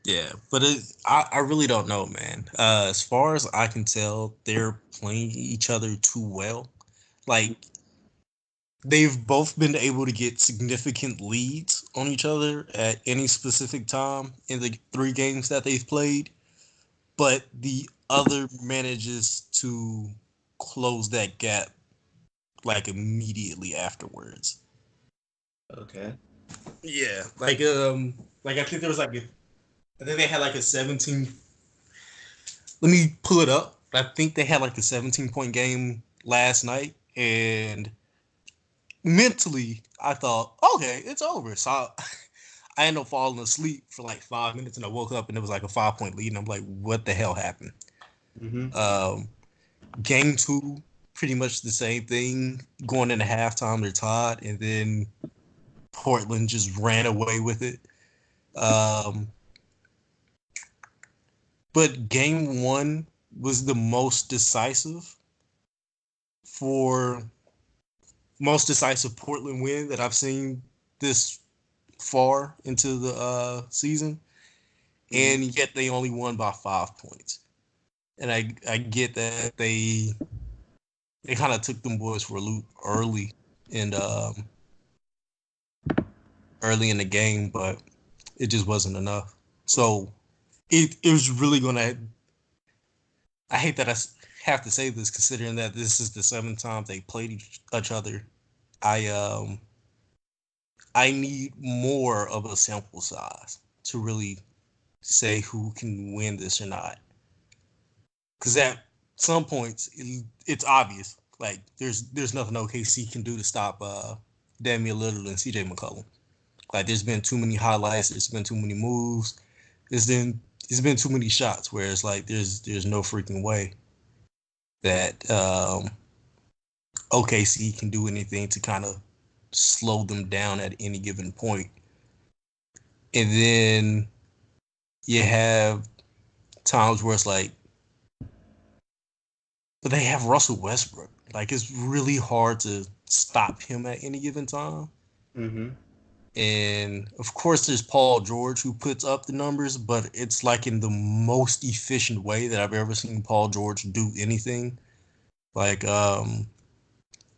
Yeah, but I really don't know, man. As far as I can tell, they're playing each other too well. Like they've both been able to get significant leads on each other at any specific time in the three games that they've played, but the other manages to close that gap like immediately afterwards. Okay. Yeah, like I think there was like I think they had like a 17. Let me pull it up. I think they had like a 17-point game last night, and mentally I thought, okay, it's over. So I ended up falling asleep for like 5 minutes, and I woke up and it was like a 5 point lead, and I'm like, what the hell happened? Mm-hmm. Um, Game two, pretty much the same thing. Going into halftime, they're tied, and then Portland just ran away with it. Um, but game one was the for most decisive Portland win that I've seen this far into the season, Mm-hmm. and yet they only won by 5 points. And I get that they kind of took them boys for a loop and early in the game, but it just wasn't enough. So it was really gonna. I hate that have to say this, considering that this is the seventh time they played each other. I um I need more of a sample size to really say who can win this or not. Because at some points it's obvious. Like there's nothing OKC can do to stop Damian Lillard and CJ McCollum. Like there's been too many highlights. There's been too many moves. There's been too many shots where it's like there's no freaking way that OKC can do anything to kind of slow them down at any given point. And then you have times where it's like, but they have Russell Westbrook. Like it's really hard to stop him at any given time. Mm-hmm. And of course, there's Paul George who puts up the numbers, but it's like in the most efficient way that I've ever seen Paul George do anything. Like,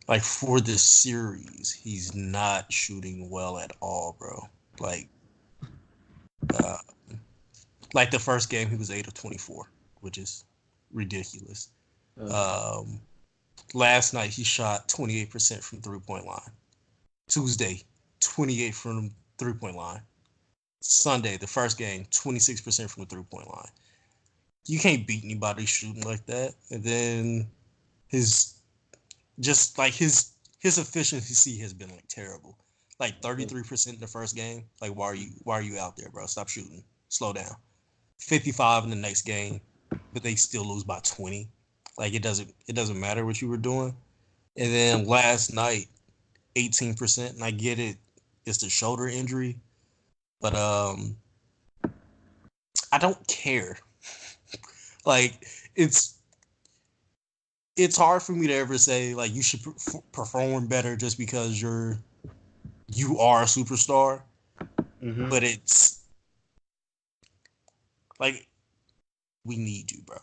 like for this series, he's not shooting well at all, bro. Like, uh, like the first game, he was 8 of 24, which is ridiculous. Uh, Um, Last night he shot 28% from 3 point line. Tuesday, 28 from 3 point line. Sunday, the first game, 26% from the 3 point line. You can't beat anybody shooting like that. And then his just like his efficiency has been like terrible. Like mm, 33% in the first game. Like why are you out there, bro? Stop shooting. Slow down. 55 in the next game, but they still lose by 20. Like it doesn't matter what you were doing. And then last night, 18%, and I get it, it's the shoulder injury, but I don't care. Like it's it's hard for me to ever say like you should perform better just because you are a superstar, mm-hmm. but it's like we need you, bro.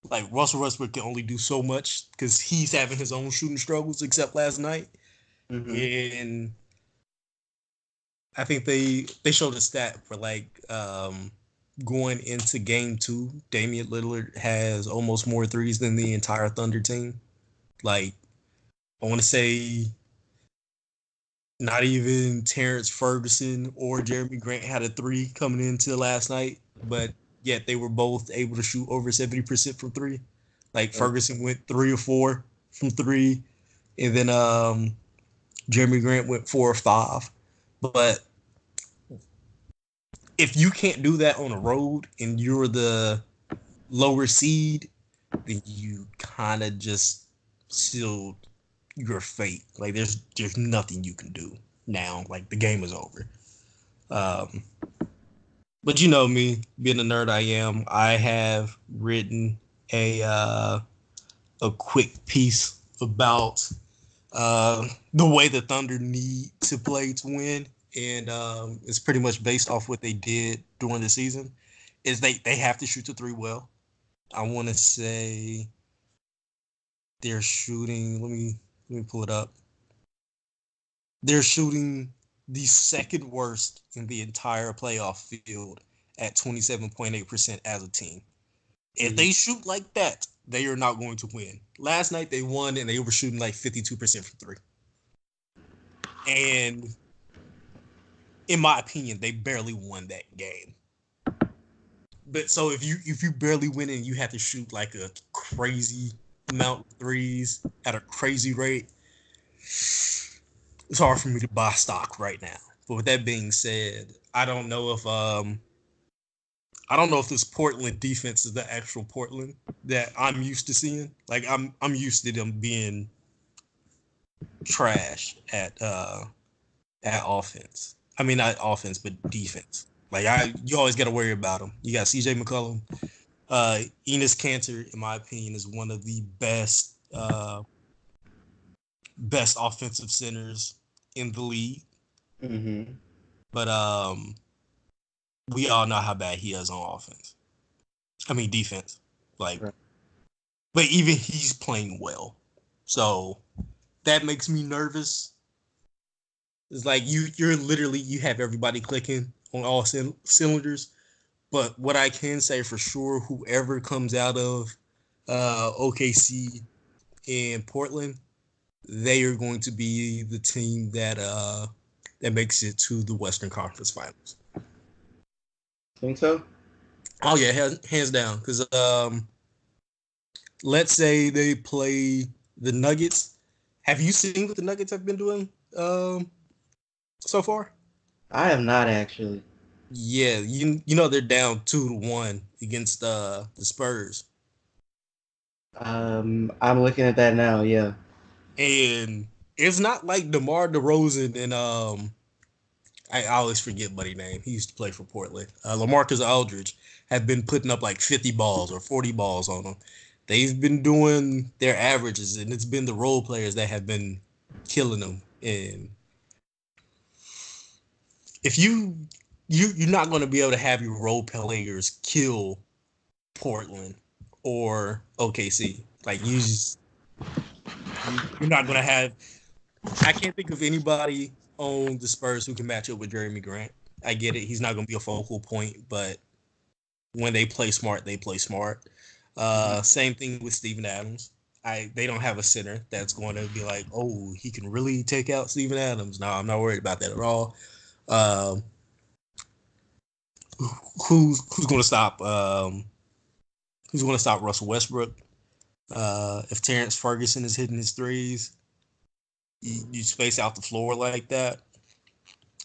Like Russell Westbrook can only do so much because he's having his own shooting struggles, except last night. Mm-hmm. And I think they showed a stat for like going into game two, Damian Lillard has almost more threes than the entire Thunder team. Like I want to say not even Terrence Ferguson or Jeremy Grant had a three coming into last night, but yet they were both able to shoot over 70% from three. Like Ferguson went 3 or 4 from three, and then Jeremy Grant went 4 or 5. But if you can't do that on the road and you're the lower seed, then you kind of just sealed your fate. Like there's nothing you can do now. Like the game is over. Um, but you know me, being the nerd I am, I have written a quick piece about the way the Thunder need to play to win. and it's pretty much based off what they did during the season. Is they have to shoot the three well. I want to say they're shooting. Let me pull it up. They're shooting the second worst in the entire playoff field at 27.8% as a team. If Mm-hmm. they shoot like that, they are not going to win. Last night they won and they were shooting like 52% from three. And in my opinion, they barely won that game. But so if you barely win and you have to shoot like a crazy amount of threes at a crazy rate, it's hard for me to buy stock right now. But with that being said, I don't know if this Portland defense is the actual Portland that I'm used to seeing. Like I'm used to them being trash at offense. I mean not offense, but defense. Like you always got to worry about them. You got C.J. McCollum, Enes Cantor, in my opinion, is one of the best offensive centers in the league. Mm-hmm. But we all know how bad he is on offense. I mean defense. Like, Right. but even he's playing well, so that makes me nervous. It's like you're literally you have everybody clicking on all cylinders. But what I can say for sure, whoever comes out of OKC and Portland, they are going to be the team that makes it to the Western Conference Finals. Think so? Oh yeah, hands down. Because let's say they play the Nuggets. Have you seen what the Nuggets have been doing so far? I have not actually. Yeah, you know they're down 2-1 against the Spurs, I'm looking at that now. Yeah. and it's not like DeMar DeRozan and I always forget buddy name. He used to play for Portland. LaMarcus Aldridge have been putting up like 50 balls or 40 balls on them. They've been doing their averages, and it's been the role players that have been killing them. And if you're not going to be able to have your role players kill Portland or OKC. Like you're not going to have. I can't think of anybody on the Spurs who can match up with Jeremy Grant. I get it; he's not going to be a focal point, but when they play smart, they play smart. Mm-hmm. Same thing with Steven Adams. They don't have a center that's going to be like, oh, he can really take out Steven Adams. No, I'm not worried about that at all. Um, who's going to stop? Who's going to stop Russell Westbrook? If Terrence Ferguson is hitting his threes, you space out the floor like that.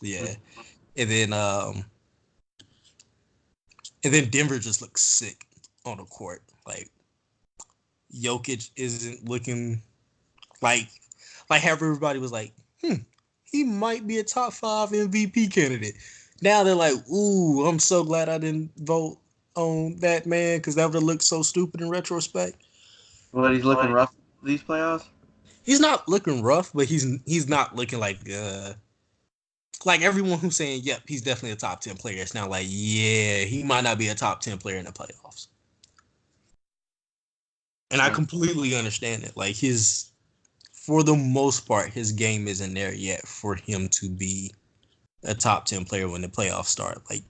Yeah, and then Denver just looks sick on the court. Like Jokic isn't looking like how everybody was like, he might be a top 5 MVP candidate. Now they're like, ooh, I'm so glad I didn't vote on that man because that would have looked so stupid in retrospect. But he's looking rough these playoffs. He's not looking rough, but he's not looking like everyone who's saying, yep, he's definitely a top 10 player. It's now like, yeah, he might not be a top 10 player in the playoffs. And I Right. completely understand it. Like for the most part, his game isn't there yet for him to be a top 10 player when the playoffs start. Like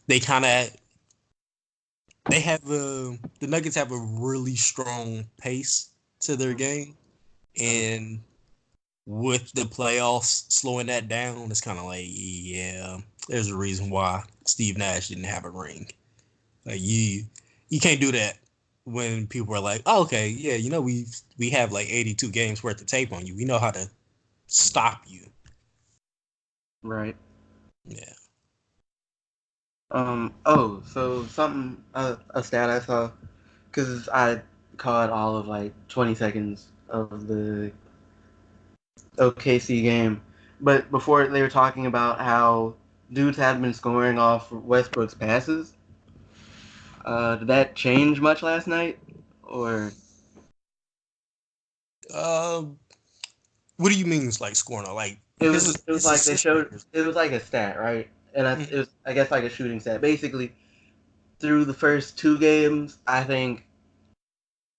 they kind of they have the Nuggets have a really strong pace to their game, and with the playoffs slowing that down, it's kind of like, yeah, there's a reason why Steve Nash didn't have a ring. Like you can't do that when people are like, oh, okay, yeah, we have like 82 games worth of tape on you. We know how to stop you. Right. Yeah. Oh, so something a stat I saw because I caught all of like 20 seconds of the OKC game, but before they were talking about how dudes had been scoring off Westbrook's passes. Did that change much last night, or Uh, what do you mean? It's like scoring? Like it was His it was his like they assist showed numbers. it was like a stat, right? And it Mhm. was, I guess, like a shooting stat. Basically, through the first two games, I think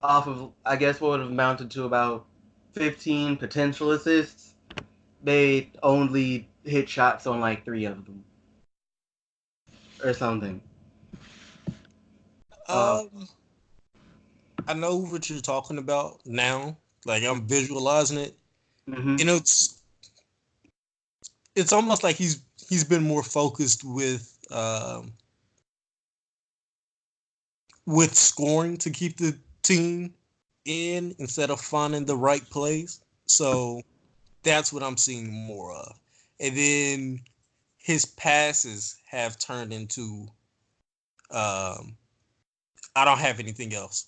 off of, I guess, what would have amounted to about 15 potential assists, they only hit shots on like three of them or something. Um, Um, I know what you're talking about now. Like I'm visualizing it, hmm and it's almost like he's been more focused with scoring to keep the team in instead of finding the right plays. So that's what I'm seeing more of. And then his passes have turned into um, I don't have anything else.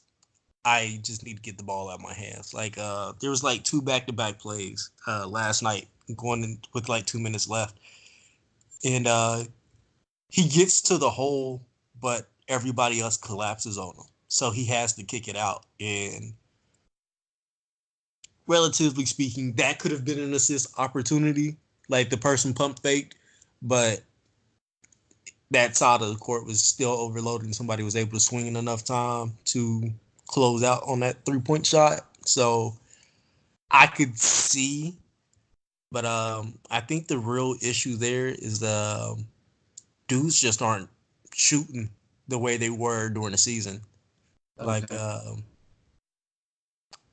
I just need to get the ball out of my hands. Like there was like two back-to-back plays last night going in with like 2 minutes left, and he gets to the hole, but everybody else collapses on him, so he has to kick it out. And relatively speaking, that could have been an assist opportunity. Like the person pump faked, but that side of the court was still overloaded, and somebody was able to swing in enough time to close out on that 3 point shot. So I could see, but I think the real issue there is the dudes just aren't shooting the way they were during the season. Like okay.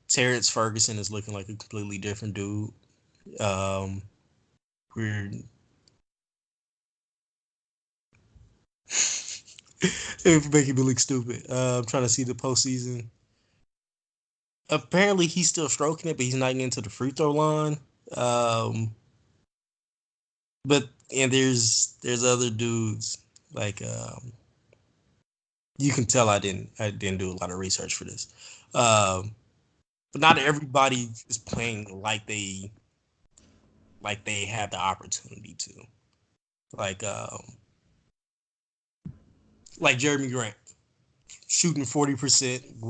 Terrence Ferguson is looking like a completely different dude. Um, we're it's making me look stupid. I'm trying to see the postseason. Apparently, he's still stroking it, but he's not getting to the free throw line. Um, but and there's other dudes like you can tell I didn't do a lot of research for this. Um, but not everybody is playing like they have the opportunity to. Like like Jeremy Grant shooting 40%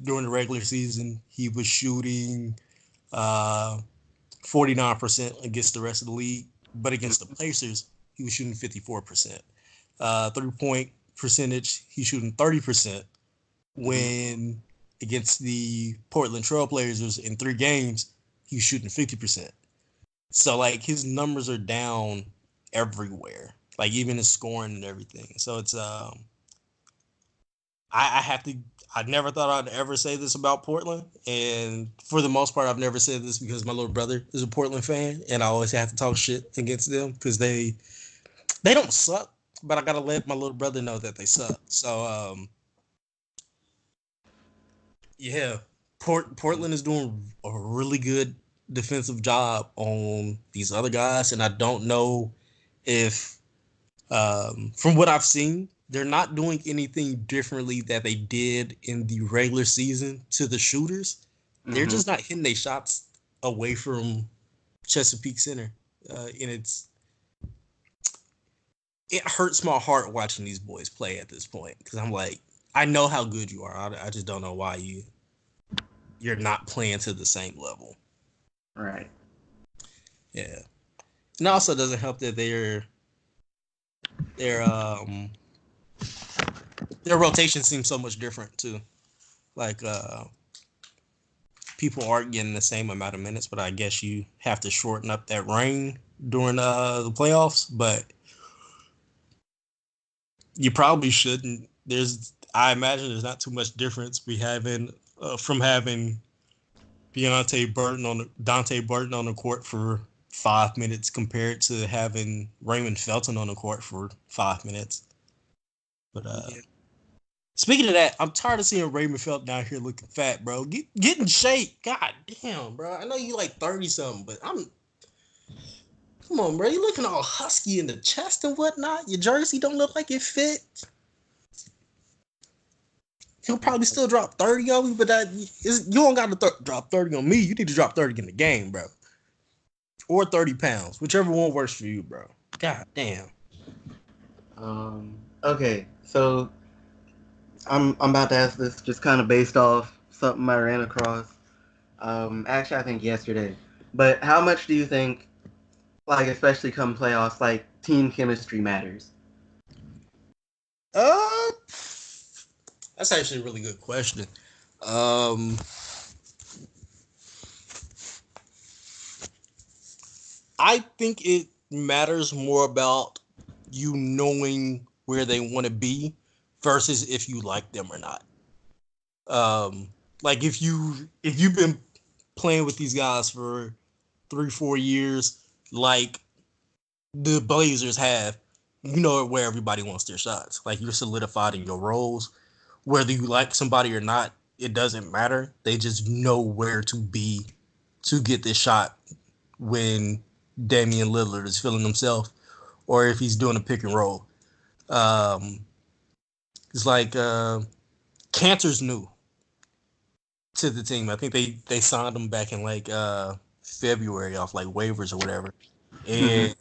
during the regular season he was shooting 49% against the rest of the league, but against the Pacers he was shooting 54%. 3 point percentage he's shooting 30% hmm when against the Portland Trailblazers in 3 games he's shooting 50%. So like his numbers are down everywhere, like even his scoring and everything. So it's I have to. I never thought I'd ever say this about Portland, and for the most part, I've never said this because my little brother is a Portland fan, and I always have to talk shit against them because they don't suck, but I gotta let my little brother know that they suck. So yeah, Portland is doing a really good defensive job on these other guys, and I don't know if from what I've seen, they're not doing anything differently that they did in the regular season to the shooters. They're hmm just not hitting their shots away from Chesapeake Center, and it hurts my heart watching these boys play at this point because I'm like, I know how good you are. I just don't know why you're not playing to the same level. Right. Yeah, and it also doesn't help that their their rotation seems so much different too. Like people aren't getting the same amount of minutes, but I guess you have to shorten up that reign during the playoffs. But you probably shouldn't. I imagine there's not too much difference we having from having Dante Burton on the court for 5 minutes compared to having Raymond Felton on the court for 5 minutes. But Yeah. speaking of that, I'm tired of seeing Raymond Felton out here looking fat, bro. Get in shape. God damn, bro. I know you like 30 something, but I'm come on, bro. You looking all husky in the chest and whatnot. Your jersey don't look like it fit. He'll probably still drop 30 on me, but you don't got to drop 30 on me. You need to drop 30 in the game, bro. Or 30 pounds, whichever one works for you, bro. God damn. Okay. So I'm about to ask this just kind of based off something I ran across. Actually, I think yesterday. But how much do you think? Like especially come playoffs, like team chemistry matters. Uh, that's actually a really good question. Um, I think it matters more about you knowing where they want to be versus if you like them or not. Um, like if you've been playing with these guys for 3 4 years, like the Blazers have, you know where everybody wants their shots. Like you're solidified in your roles. Whether you like somebody or not, it doesn't matter. They just know where to be to get this shot when Damian Lillard is feeling himself or if he's doing a pick and roll. Um, it's like Cantor's new to the team. I think they signed him back in like February off like waivers or whatever. Mm-hmm. And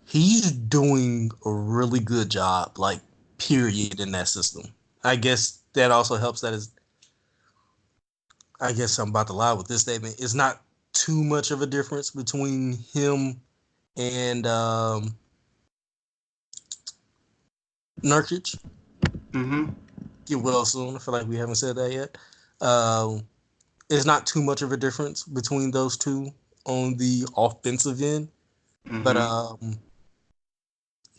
he's doing a really good job, like period in that system. I guess that also helps that is I guess I'm about to lie with this statement. It's not too much of a difference between him and Nurkic. Mm-hmm. Get well soon. I feel like we haven't said that yet. It's not too much of a difference between those two on the offensive end, but Mm-hmm.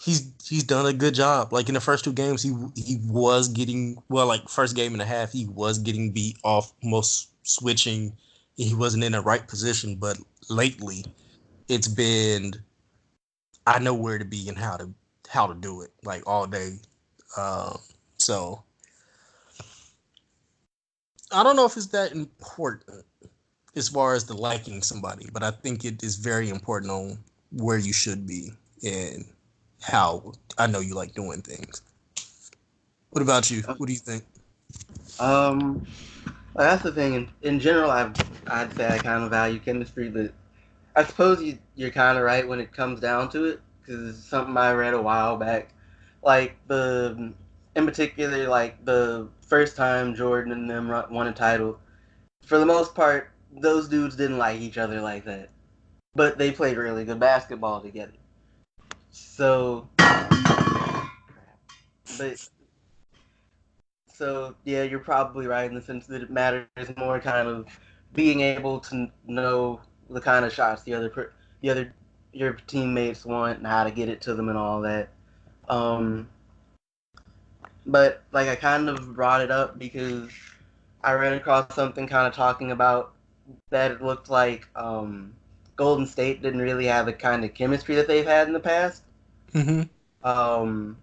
he's done a good job. Like in the first 2 games, he was getting well. Like first game and a half, he was getting beat off most switching. He wasn't in the right position, but lately it's been I know where to be and how to do it like all day. Um, so I don't know if it's that important as far as the liking somebody, but I think it is very important on where you should be and how I know you like doing things. What about you? What do you think? Um, well, that's the thing. In general, I'd say I kind of value chemistry, but I suppose you're kind of right when it comes down to it, because it's something I read a while back. Like in particular, like the first time Jordan and them won a title, for the most part, those dudes didn't like each other like that, but they played really good basketball together. So, but so yeah, you're probably right in the sense that it matters more kind of being able to know the kind of shots the other your teammates want and how to get it to them and all that. Um, but like I kind of brought it up because I ran across something kind of talking about that it looked like Golden State didn't really have the kind of chemistry that they've had in the past. Mm-hmm. Um,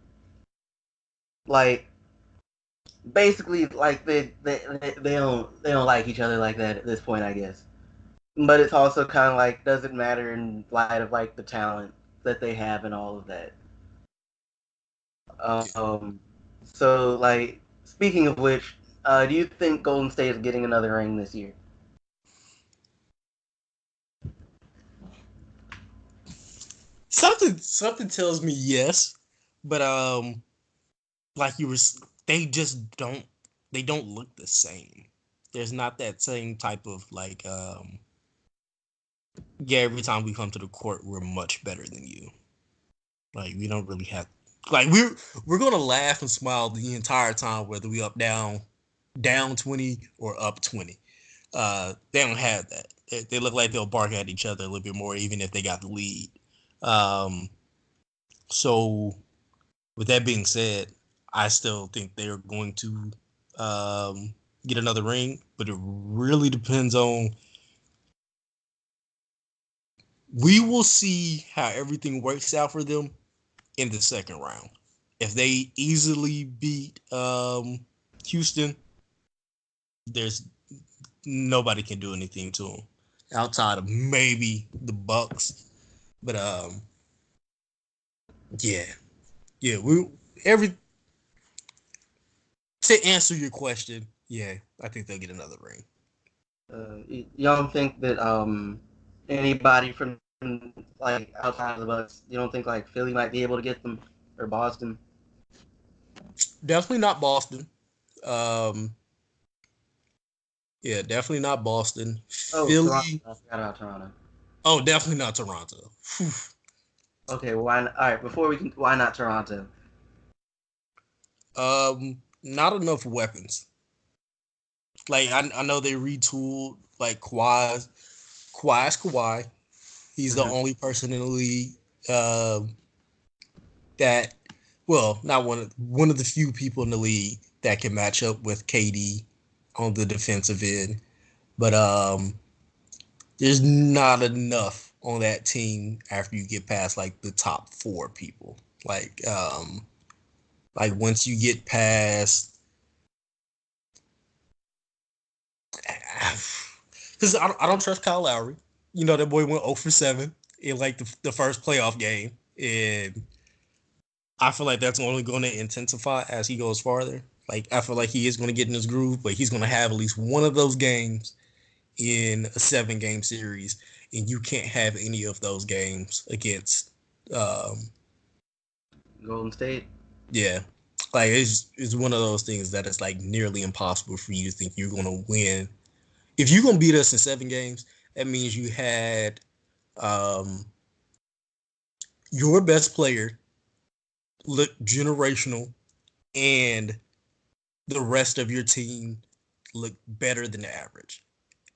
like basically like they don't like each other like that at this point, I guess. But it's also kind of like doesn't matter in light of like the talent that they have and all of that. Yeah. Um, so like speaking of which, do you think Golden State is getting another ring this year? Something tells me yes, but like they just don't look the same. There's not that same type of like yeah, every time we come to the court we're much better than you. Like we don't really have like we're gonna laugh and smile the entire time whether we up down 20 or up 20. They don't have that. They look like they'll bark at each other a little bit more even if they got the lead. Um so with that being said, I still think they're going to get another ring, but it really depends on. We will see how everything works out for them in the second round. If they easily beat Houston, there's nobody can do anything to them outside of maybe the Bucks. But yeah, yeah, we every to answer your question, yeah, I think they'll get another ring. You don't think that anybody from like outside of the Bucks, you don't think like Philly might be able to get them or Boston? Definitely not Boston. Um, yeah, definitely not Boston. Oh, Toronto. Philly, I forgot about Toronto. Oh, definitely not Toronto. Whew. Okay, why? All right, before we can, why not Toronto? Not enough weapons. Like I know they retooled like Kawhi. Kawhi's Kawhi. He's the Hmm. only person in the league that, well, not one of the few people in the league that can match up with KD on the defensive end. But there's not enough on that team after you get past like the top four people. Like like once you get past, because I don't trust Kyle Lowry. You know that boy went 0 for 7 in like the first playoff game, and I feel like that's only going to intensify as he goes farther. Like I feel like he is going to get in his groove, but he's going to have at least one of those games in a 7 game series, and you can't have any of those games against, um, Golden State. yeah, like it's one of those things that it's like nearly impossible for you to think you're going to win. If you're going to beat us in 7 games, that means you had um, your best player look generational, and the rest of your team look better than average.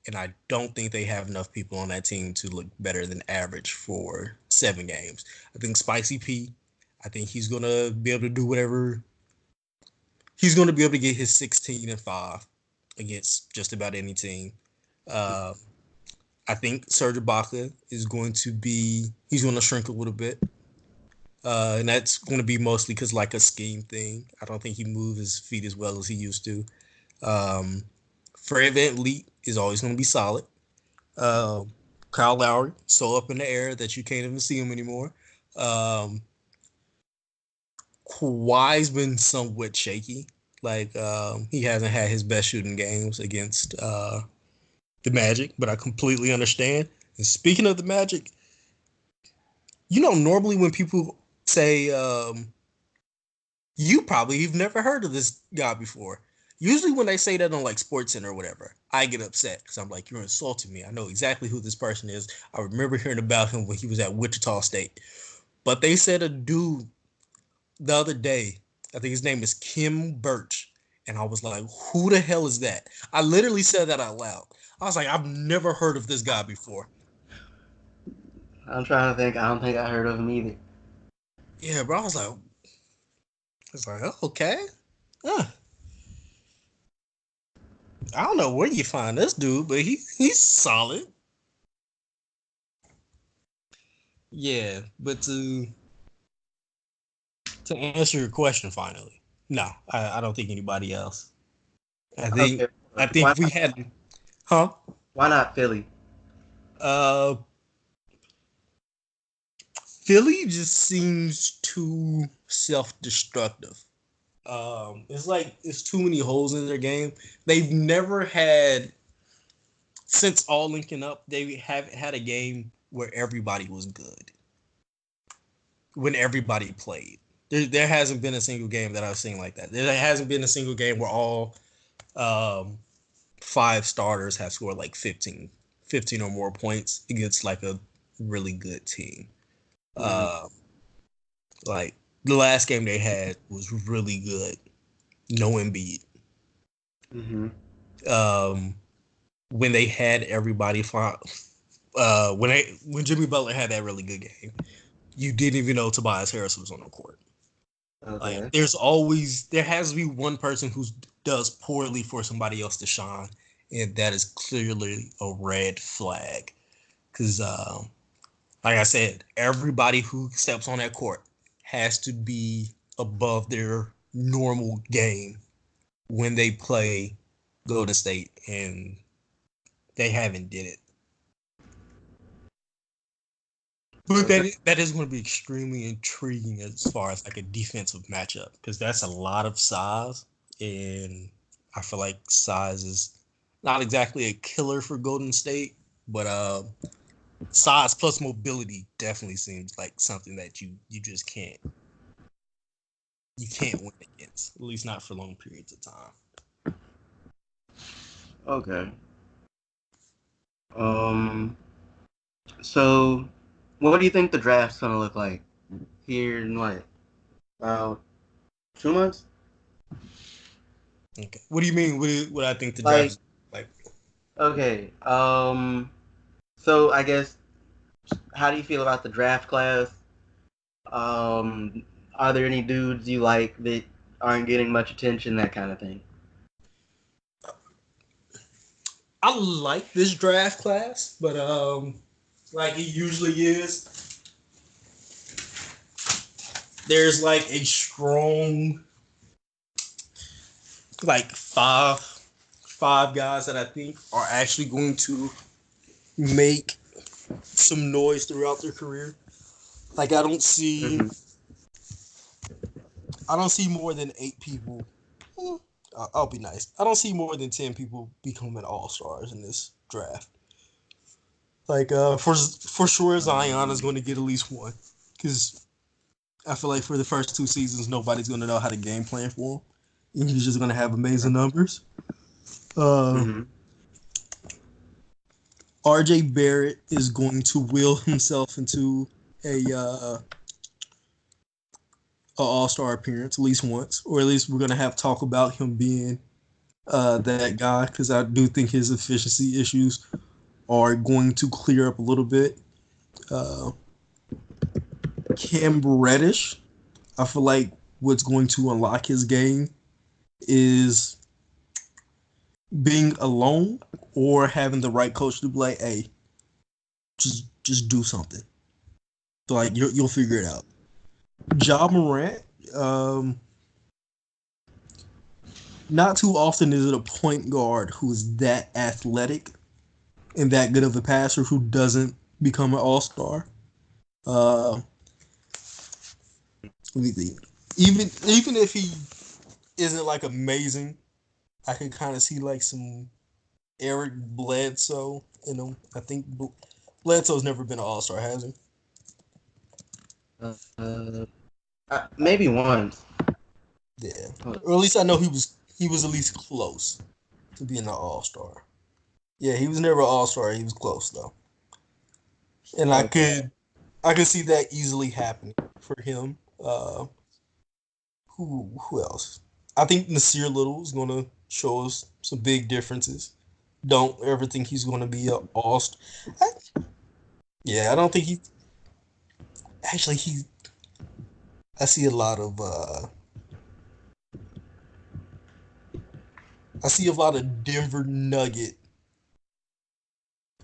And I don't think they have enough people on that team to look better than average for 7 games. I think Spicy P, I think he's gonna be able to do whatever. He's gonna be able to get his 16-5 against just about any team. Uh, I think Serge Ibaka is going to be. He's going to shrink a little bit, and that's going to be mostly because like a scheme thing. I don't think he moves his feet as well as he used to. Um, Fred VanVleet is always going to be solid. Uh, Kyle Lowry, so up in the air that you can't even see him anymore. Um, Kawhi's been somewhat shaky. Like he hasn't had his best shooting games against the Magic, but I completely understand. And speaking of the Magic, normally when people say you probably have never heard of this guy before. Usually when they say that on like Sports Center or whatever, I get upset because I'm like, you're insulting me. I know exactly who this person is. I remember hearing about him when he was at Wichita State. But they said a dude the other day, I think his name is Kim Birch. And I was like, who the hell is that? I literally said that out loud. I was like, I've never heard of this guy before. I'm trying to think. I don't think I heard of him either. Yeah, bro. I was like, oh, okay. Huh. I don't know where you find this dude, but he's solid. Yeah, but to answer your question finally, no, I don't think anybody else. I think Okay, I why think we not? had, huh? Why not Philly? Uh, Philly just seems too self-destructive. It's like it's too many holes in their game. They've never had since all linking up. They haven't had a game where everybody was good when everybody played. There hasn't been a single game that I've seen like that. There hasn't been a single game where all um, 5 starters have scored like 15 or more points against like a really good team. Mm-hmm. Uh, like the last game they had was really good. No Embiid. Mm-hmm. Um, when they had everybody fine, when Jimmy Butler had that really good game, you didn't even know Tobias Harris was on the court. Like Okay. there has to be one person who does poorly for somebody else to shine, and that is clearly a red flag. Because, like I said, everybody who steps on that court has to be above their normal game when they play Golden State, and they haven't did it. But Okay. that is going to be extremely intriguing as far as like a defensive matchup because that's a lot of size, and I feel like size is not exactly a killer for Golden State, but size plus mobility definitely seems like something that you just can't win against, at least not for long periods of time. Okay. Um. So, what do you think the draft's gonna look like here in what about 2 months? Okay. What do you mean? What I think the draft Like, is like? okay, so I guess how do you feel about the draft class? Um, are there any dudes you like that aren't getting much attention? That kind of thing. I like this draft class, but like it usually is, there's like a strong like five guys that I think are actually going to make some noise throughout their career. Like Mm-hmm. I don't see more than 8 people. Hmm, I'll be nice. I don't see more than 10 people becoming all stars in this draft. Like for sure Zion is going to get at least one because I feel like for the first 2 seasons nobody's going to know how to game plan for him. And he's just going to have amazing numbers. Uh, Mm-hmm. RJ Barrett is going to will himself into a All Star appearance at least once, or at least we're gonna have talk about him being that guy because I do think his efficiency issues are going to clear up a little bit. Uh, Cam Reddish, I feel like what's going to unlock his game is being alone or having the right coach to be like, hey, just do something. So like you'll figure it out. Ja Morant, um, not too often is it a point guard who's that athletic and that good of a passer who doesn't become an all star. Uh, let me think. Even if he isn't like amazing, I can kind of see like some Eric Bledsoe in him. I think Bledsoe's never been an all star, has he? Uh, maybe once. Yeah, or at least I know he was at least close to being an all star. Yeah, he was never an all star. He was close though, and Okay. I could see that easily happening for him. Who else? I think Nasir Little is going to show us some big differences. Don't ever think he's going to be a all. Yeah, I don't think he. Actually, he. I see a lot of. I see a lot of Denver Nugget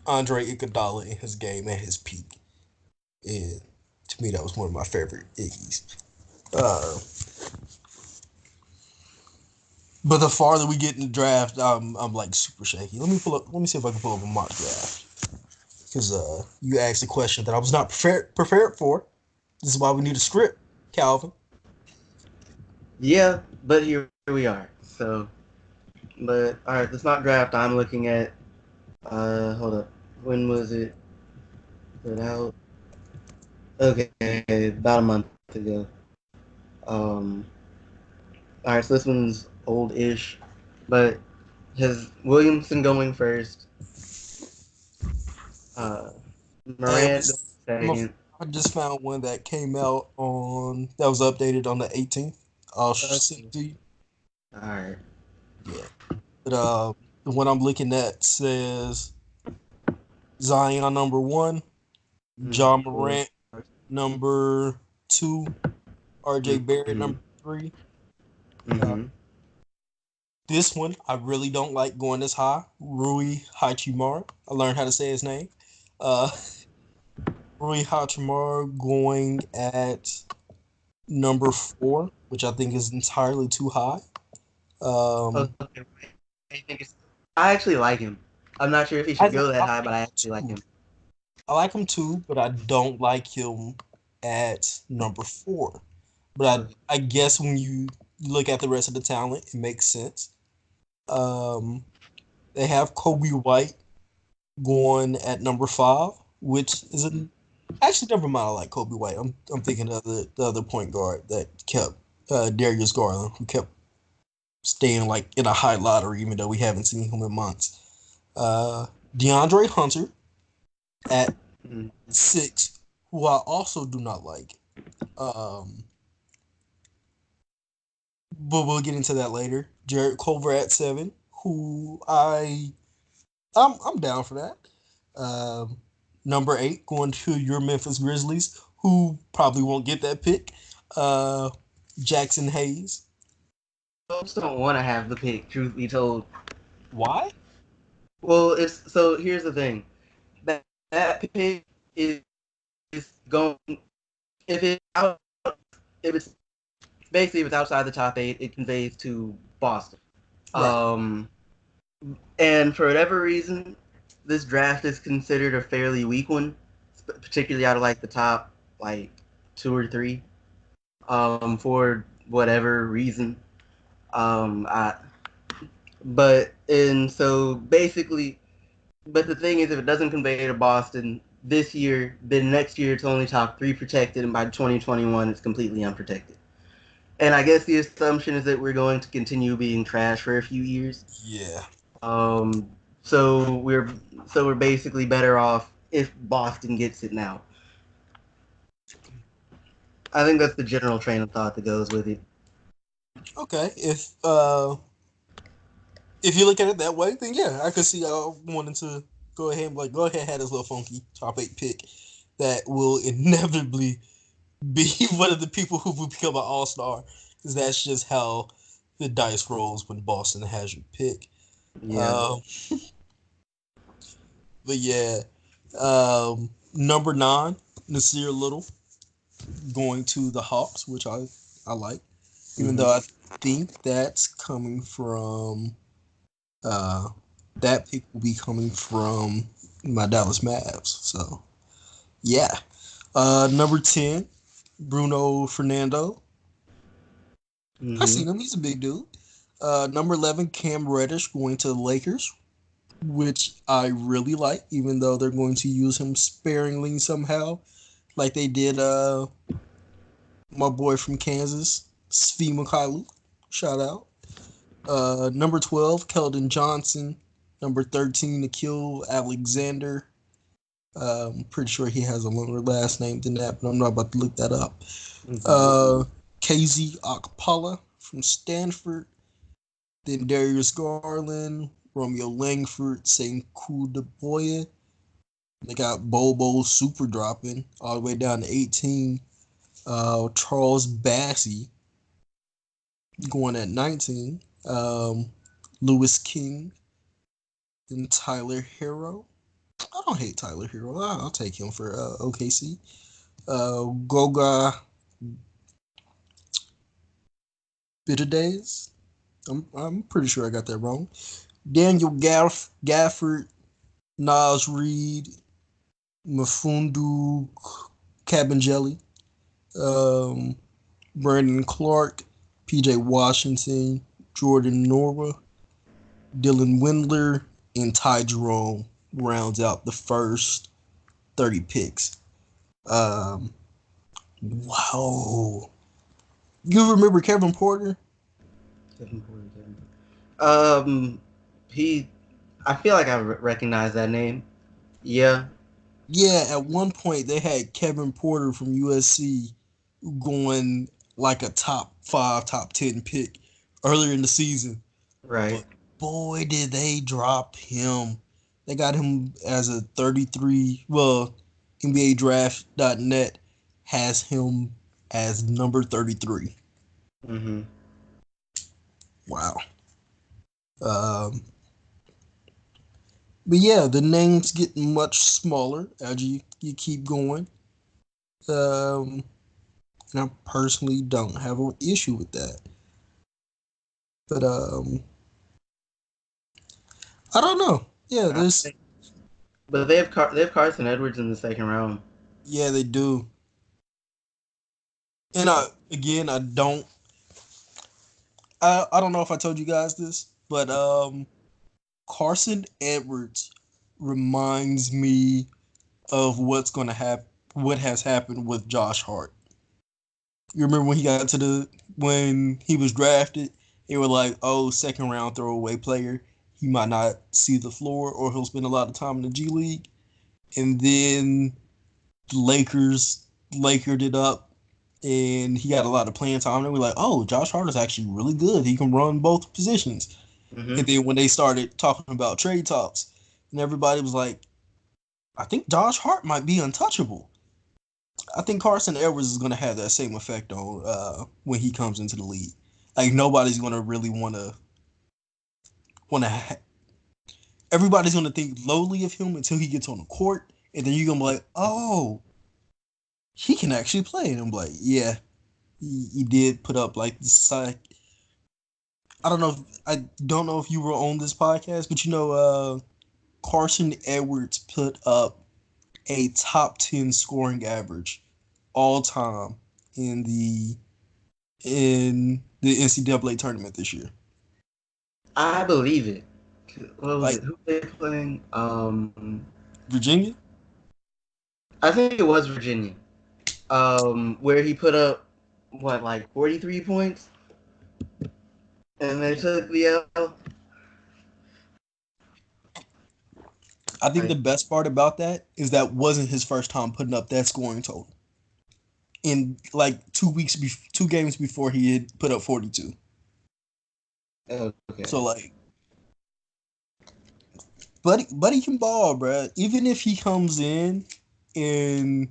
Andre Iguodala in his game at his peak, and to me that was one of my favorite Iggy's. Uh, but the farther we get in the draft, I'm like super shaky. Let me pull up. Let me see if I can pull up a mock draft because you asked a question that I was not prepared for. This is why we need a script, Calvin. Yeah, but here we are. So, but all right, let's not draft. I'm looking at. Hold up. When was it put out? Okay, about a month ago. Um, all right, so this one's old-ish, but has Williamson going first? Uh, Hey, Morant going second. I just found one that came out on that was updated on the 18th. I'll send it Okay. to you. All right. Yeah, but the one I'm looking at says Zion number one, John Of course. Morant number two, RJ Barrett Mm-hmm. number three. Uh, Mm-hmm. this one I really don't like going this high. Rui Hachimura. I learned how to say his name. Uh, Rui Hachimura going at number four, which I think is entirely too high. Um, Okay. I think it's. I actually like him. I'm not sure if he I, should go that I high, like but I him actually like too. him. I like him too, but I don't like him at number four. But Okay. I guess when you look at the rest of the talent, it makes sense. Um, they have Kobe White going at number five, which is an actually never mind. I like Kobe White. I'm thinking of the other point guard that kept Darius Garland, who kept staying like in a high lottery, even though we haven't seen him in months. DeAndre Hunter at Mm. 6, who I also do not like. Um, but we'll get into that later. Jared Culver at 7, who I'm down for that. Um, Number 8 going to your Memphis Grizzlies, who probably won't get that pick. Uh, Jackson Hayes. Folks don't want to have the pick, truth be told. Why? Well, it's so here's the thing. That that pick is going if it out if it's basically if it's outside the top eight, it conveys to Boston. Right. Um, and for whatever reason, this draft is considered a fairly weak one, particularly out of like the top like two or three. For whatever reason. I but and so basically, but the thing is, if it doesn't convey to Boston this year, then next year it's only top three protected, and by 2021 it's completely unprotected. And I guess the assumption is that we're going to continue being trash for a few years. Yeah. Um, so we're basically better off if Boston gets it now. I think that's the general train of thought that goes with it. Okay. If you look at it that way, then yeah, I could see wanting to go ahead, have this little funky top 8 pick that will inevitably be one of the people who will become an all star, because that's just how the dice rolls when Boston has your pick. Yeah. Um, but yeah, number 9, Nasir Little going to the Hawks, which I like, even Mm-hmm. though I think that's coming from uh, that pick will be coming from my Dallas Mavs. So yeah, number 10, Bruno Fernando. I Mm-hmm. seen him. He's a big dude. Number 11, Cam Reddish going to the Lakers, which I really like, even though they're going to use him sparingly somehow, like they did my boy from Kansas, Svi Mikhailuk. Shout out. Number 12, Keldon Johnson. Number 13, Nikhil Alexander. I'm pretty sure he has a longer last name than that, but I'm not about to look that up. Mm-hmm. Uh, KZ Akpala from Stanford. Then Darius Garland, Romeo Langford, Senku Deboye. They got Bobo super dropping all the way down to 18. Charles Bassey going at 19. Lewis King. Then Tyler Hero. I don't hate Tyler Hero. I'll take him for OKC. Goga Bitterdays. I'm pretty sure I got that wrong. Daniel Gafford, Nas Reed, Mafundu Cabangeli, um, Brandon Clark, PJ Washington, Jordan Norwa, Dylan Windler, and Ty Jerome rounds out the first 30 picks. Um, wow. You remember Kevin Porter? Kevin Porter, Kevin Porter. He. I feel like I recognize that name. Yeah. Yeah, at one point they had Kevin Porter from USC going like a top 5, top 10 pick earlier in the season. Right. But boy, did they drop him. They got him as a 33. Well, NBA Draft.net has him as number 33. Mm-hmm. Wow. Um, but yeah, the names getting much smaller as you keep going. Um, and I personally don't have an issue with that. But I don't know. Yeah, I there's think, but they have Carson Edwards in the second round. yeah they do. And again I don't know if I told you guys this, but Carson Edwards reminds me of what's gonna happen, what has happened with Josh Hart. You remember when he got to when he was drafted, they were like, "Oh, second round throwaway player. He might not see the floor, or he'll spend a lot of time in the G League." and then the Lakers lakered it up, and he got a lot of playing time. And we're like, oh, Josh Hart is actually really good. He can run both positions. Mm-hmm. And then when they started talking about trade talks, and everybody was like, I think Josh Hart might be untouchable. I think Carson Edwards is going to have that same effect on when he comes into the league. Like nobody's going to really want to. Everybody's going to think lowly of him until he gets on the court, and then you're going to be like, oh, he can actually play. And I'm like, yeah, he did put up like this. I don't know if you were on this podcast, but Carson Edwards put up a top 10 scoring average all time in the NCAA tournament this year. I believe it. What was Like it? Who they playing? Virginia, I think it was Virginia. Where he put up what, like 43 points, and they took the L. I think the Like, best part about that is that wasn't his first time putting up that scoring total. In like 2 games before he had put up 42. okay. So like, buddy can ball, bro. Even if he comes in and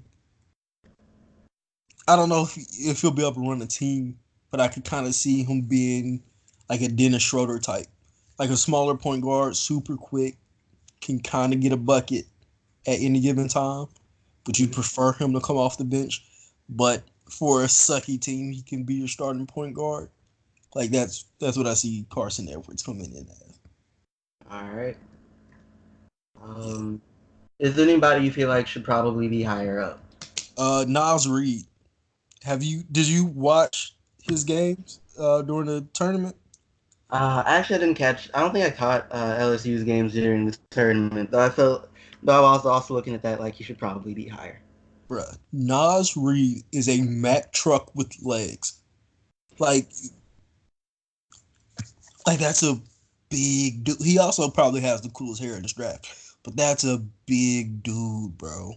I don't know if he'll be able to run a team, but I could kind of see him being like a Dennis Schroeder type, like a smaller point guard, super quick, can kind of get a bucket at any given time. But you prefer him to come off the bench. But for a sucky team, he can be your starting point guard. Like that's what I see Carson Edwards coming in as. All right. Yeah. Is there anybody you feel like should probably be higher up? Nas Reed. Did you watch his games during the tournament? Actually, I didn't catch. I don't think I caught LSU's games during the tournament. Though I was also looking at that like he should probably be higher. Bruh, Nas Reed is a Mack truck with legs. Like, like that's a big dude. He also probably has the coolest hair in this draft, but that's a big dude, bro.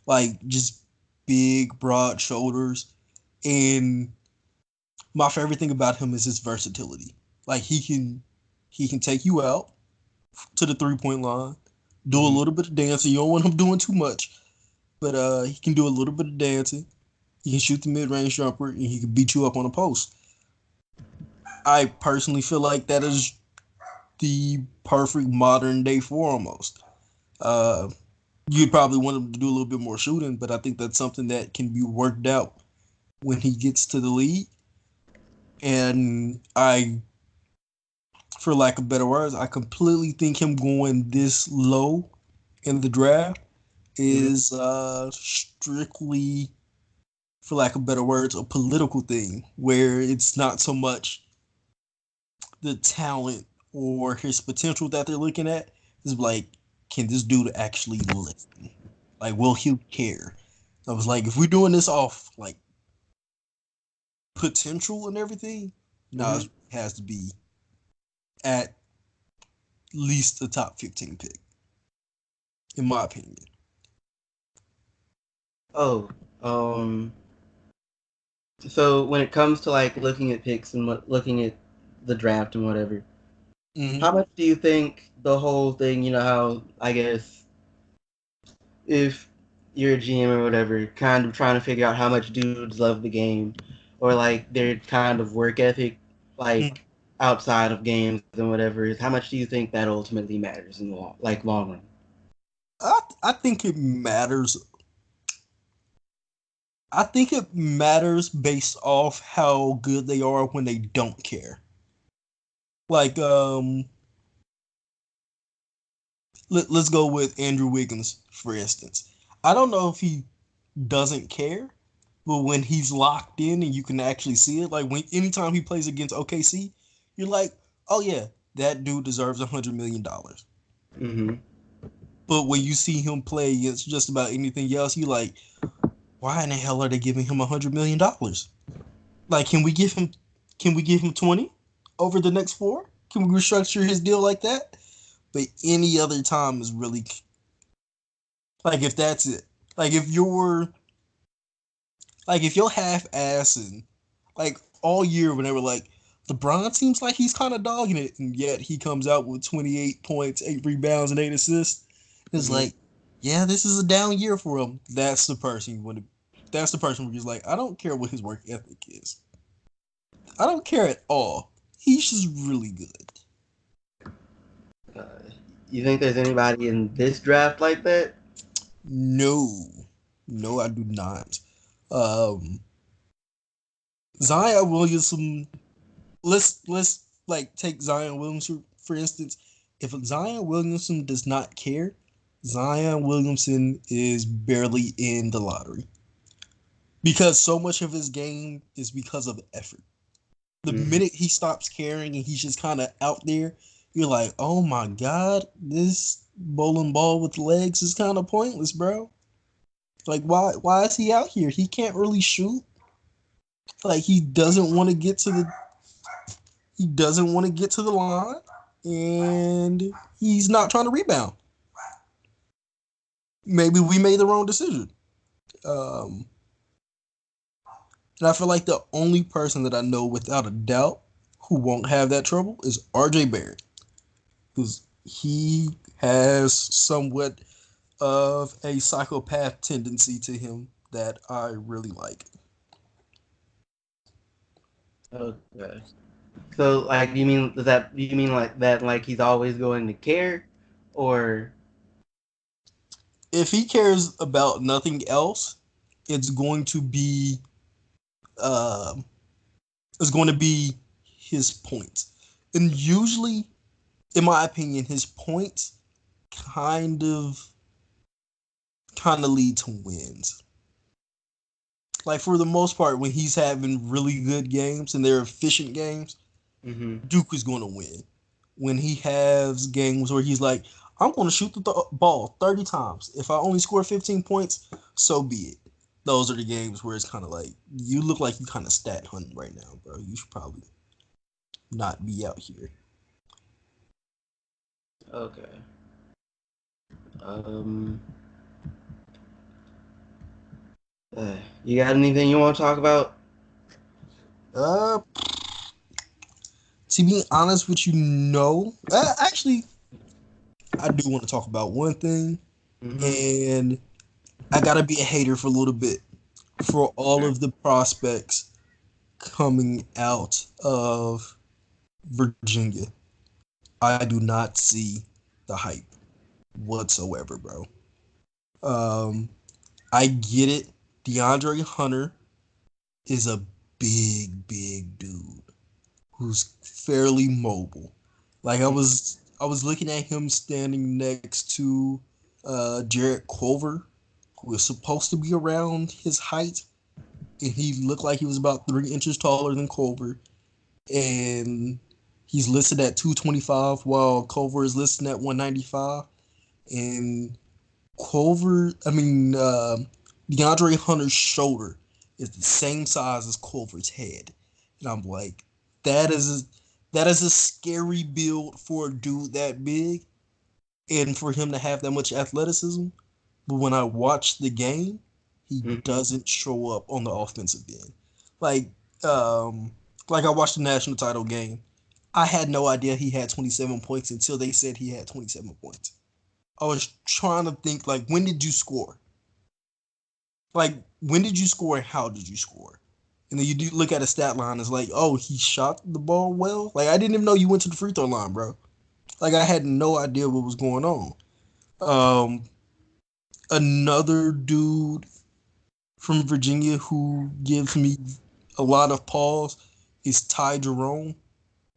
Like, just big, broad shoulders. And my favorite thing about him is his versatility. Like, he can take you out to the 3 point line, do a Mm-hmm. little bit of dancing. You don't want him doing too much, but he can do a little bit of dancing. He can shoot the mid range jumper, and he can beat you up on a post. I personally feel like that is the perfect modern day four almost. Uh, you'd probably want him to do a little bit more shooting, but I think that's something that can be worked out when he gets to the league. And for lack of better words, I completely think him going this low in the draft Mm-hmm. is strictly, for lack of better words, a political thing where it's not so much the talent or his potential that they're looking at. It's like, can this dude actually listen? Like, will he care? I was like, if we're doing this off like potential and everything, Mm-hmm. Nas has to be at least the top 15 pick, in my opinion. Oh, um, so when it comes to like looking at picks and looking at the draft and whatever, Mm-hmm. how much do you think the whole thing? You know how I guess if you're a GM or whatever, kind of trying to figure out how much dudes love the game, or like their kind of work ethic, like outside of games and whatever, is how much do you think that ultimately matters in the long run? I think it matters. I think it matters based off how good they are when they don't care. Like, let's go with Andrew Wiggins, for instance. I don't know if he doesn't care, but when he's locked in and you can actually see it, like when anytime he plays against OKC, you're like, oh yeah, that dude deserves $100 million. Mm-hmm. But when you see him play against just about anything else, you like, why in the hell are they giving him $100 million? Like, can we give him 20 over the next four? Can we restructure his deal like that? But any other time is really Like if that's it. Like if you're if you're half assing like all year when they were like LeBron seems like he's kind of dogging it, and yet he comes out with 28 points, 8 rebounds, and 8 assists. It's Hmm. like, yeah, this is a down year for him. That's the person you want to. That's the person where he's like, I don't care what his work ethic is. I don't care at all. He's just really good. Uh, you think there's anybody in this draft like that? No, no, I do not. Um, Zion Williamson. Let's like take Zion Williamson for instance. If Zion Williamson does not care, Zion Williamson is barely in the lottery because so much of his game is because of effort. The Hmm. minute he stops caring and he's just kind of out there, you're like, oh my god, this bowling ball with legs is kind of pointless, bro. Like, why is he out here? He can't really shoot. Like, he doesn't want to get to the line, and he's not trying to rebound. Maybe we made the wrong decision. Um, and I feel like the only person that I know without a doubt who won't have that trouble is RJ Barrett, because he has somewhat of a psychopath tendency to him that I really like. Okay. So, like, you mean like that? Like he's always going to care, or If he cares about nothing else, it's going to be uh, it's going to be his points, and usually, in my opinion, his points kind of lead to wins. Like for the most part, when he's having really good games and they're efficient games, hmm. Duke is going to win. When he has games where he's like, I'm going to shoot the ball 30 times. If I only score 15 points, so be it. Those are the games where it's kind of like, you look like you kind of stat hunting right now, bro. You should probably not be out here. Okay. Um, you got anything you want to talk about? Uh, to be honest with you, no. Actually, I do want to talk about one thing, Hmm. and I gotta be a hater for a little bit for all Sure. of the prospects coming out of Virginia. I do not see the hype whatsoever, bro. Um, I get it. DeAndre Hunter is a big dude who's fairly mobile. Like I was looking at him standing next to Jarrett Culver, who is supposed to be around his height, and he looked like he was about 3 inches taller than Culver, and he's listed at 225 while Culver is listed at 195. And DeAndre Hunter's shoulder is the same size as Culver's head, and I'm like, that is a, that is a scary build for a dude that big, and for him to have that much athleticism. But when I watch the game, he Hmm. doesn't show up on the offensive end. Like, um, like I watched the national title game. I had no idea he had 27 points until they said he had 27 points. I was trying to think like, when did you score? Like, when did you score and how did you score? And then you do look at a stat line, it's like, oh, he shot the ball well. Like, I didn't even know you went to the free throw line, bro. Like, I had no idea what was going on. Um, Another dude from Virginia who gives me a lot of pause is Ty Jerome.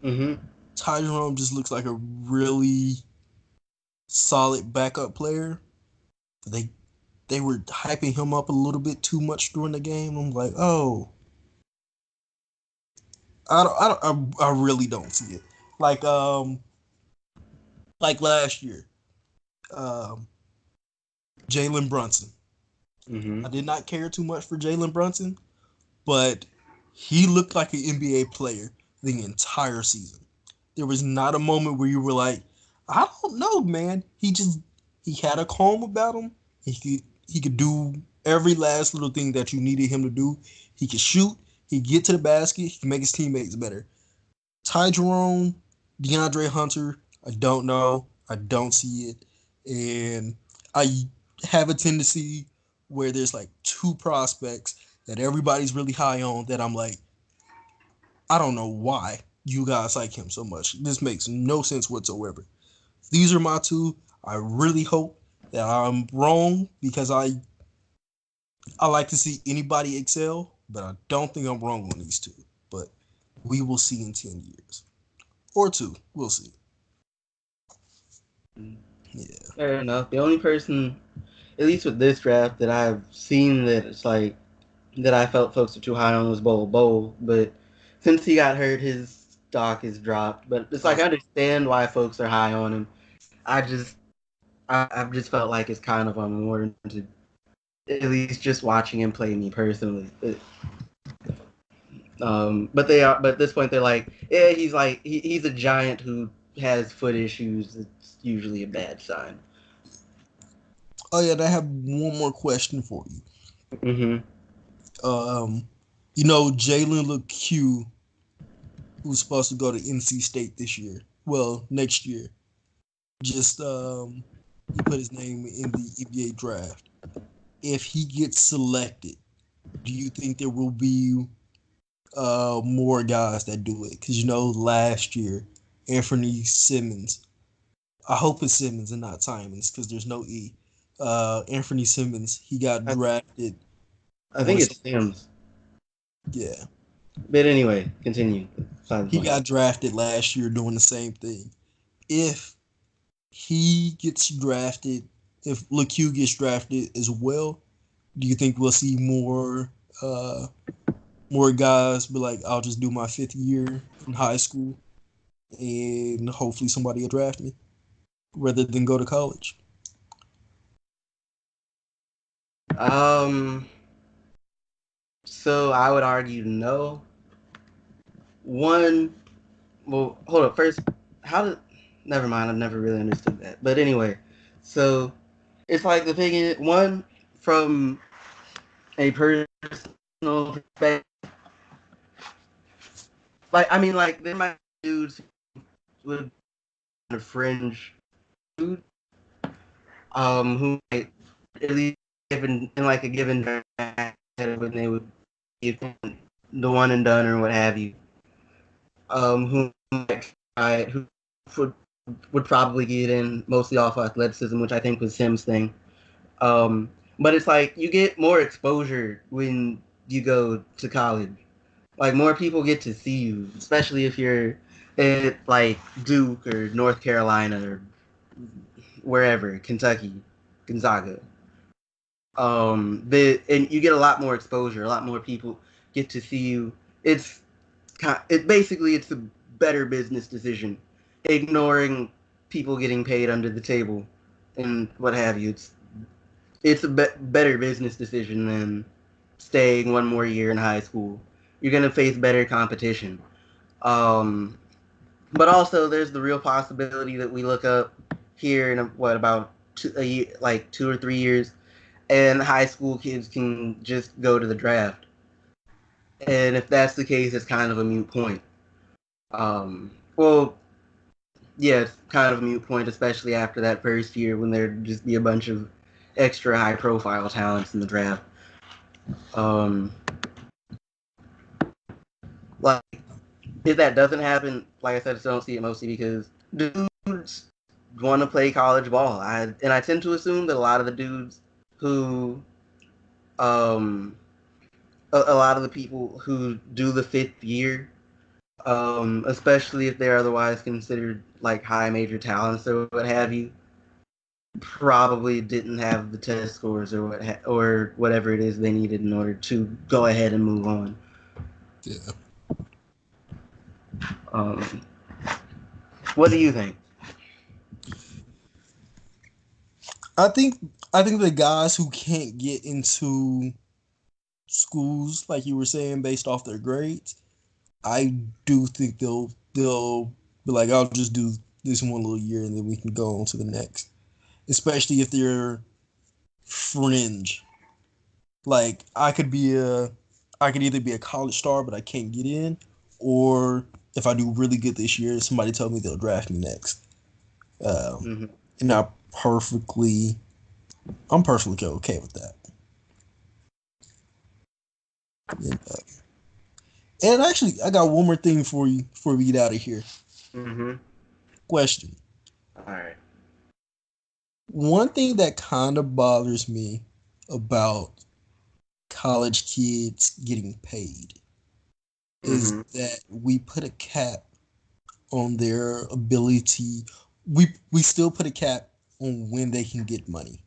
Hmm. Ty Jerome just looks like a really solid backup player. They they were hyping him up a little bit too much during the game. I'm like, oh, I really don't see it. Like like last year, um, Jalen Brunson. Hmm. I did not care too much for Jalen Brunson, but he looked like an NBA player the entire season. There was not a moment where you were like, I don't know, man. He had a calm about him. He could do every last little thing that you needed him to do. He could shoot. He could get to the basket. He can make his teammates better. Ty Jerome, DeAndre Hunter, I don't know. I don't see it. And I have a tendency where there's like two prospects that everybody's really high on that I'm like, I don't know why you guys like him so much. This makes no sense whatsoever. These are my two. I really hope that I'm wrong because I like to see anybody excel, but I don't think I'm wrong on these two. But we will see in 10 years or two. We'll see. Yeah. Fair enough. The only person, at least with this draft, that I've seen that it's like that I felt folks are too high on was Bol Bol, but since he got hurt, his stock is dropped. But it's Oh, like I understand why folks are high on him. I've just felt like it's kind of unwarranted. At least just watching him play me personally. But they are. But at this point, they're like, yeah, he's a giant who has foot issues. It's usually a bad sign. oh yeah, and I have one more question for you. Hmm. Um, Jalen LeCue, who's supposed to go to NC State this year. Well, next year. Just he put his name in the NBA draft. If he gets selected, do you think there will be more guys that do it? Because last year, Anthony Simmons. I hope it's Simmons and not Simons because there's no E. Anthony Simmons, he got I, drafted. I I want think to say, it's Sims. yeah, But anyway, continue. Besides the he point. got drafted last year doing the same thing. If he gets drafted, if LeCue gets drafted as well, do you think we'll see uh more guys be like, I'll just do my fifth year in high school and hopefully somebody will draft me rather than go to college? Um. So I would argue no. One. Well, hold up. First, how did? Never mind. I've never really understood that. But anyway, so it's like the thing is one from a personal perspective. Like I mean, like there might be dudes with kind of fringe dude, who might at least given in like a given draft when they would be the one and done or what have you. Who might try who would would probably get in mostly off athleticism, which I think was Sim's thing. But it's like you get more exposure when you go to college. Like more people get to see you, especially if you're at like Duke or North Carolina or wherever, Kentucky, Gonzaga. And you get a lot more exposure. A lot more people get to see you. It's basically it's a better business decision, ignoring people getting paid under the table and what have you. It's a better business decision than staying one more year in high school. You're gonna face better competition. Um, but also, there's the real possibility that we look up here in what about a year, like 2 or 3 years, and high school kids can just go to the draft. And if that's the case, it's kind of a mute point. Well, yeah, it's kind of a mute point, especially after that first year when there'd just be a bunch of extra high profile talents in the draft. Um, like if that doesn't happen, like I said, I still don't see it mostly because dudes want to play college ball. I tend to assume that a lot of the dudes who um a lot of the people who do the fifth year, especially if they're otherwise considered like high major talents or what have you, probably didn't have the test scores or or whatever it is they needed in order to go ahead and move on. Yeah. Um, what do you think? I think I think the guys who can't get into schools, like you were saying, based off their grades, I do think they'll be like, I'll just do this one little year and then we can go on to the next. Especially if they're fringe. Like I could either be a college star, but I can't get in, or if I do really good this year, somebody told me they'll draft me next. Um, Hmm. and perfectly, I'm perfectly okay with that. And, actually, I got one more thing for you before we get out of here. Hmm. Question: All right. one thing that kind of bothers me about college kids getting paid is Hmm. that we put a cap on their ability. We still put a cap on when they can get money.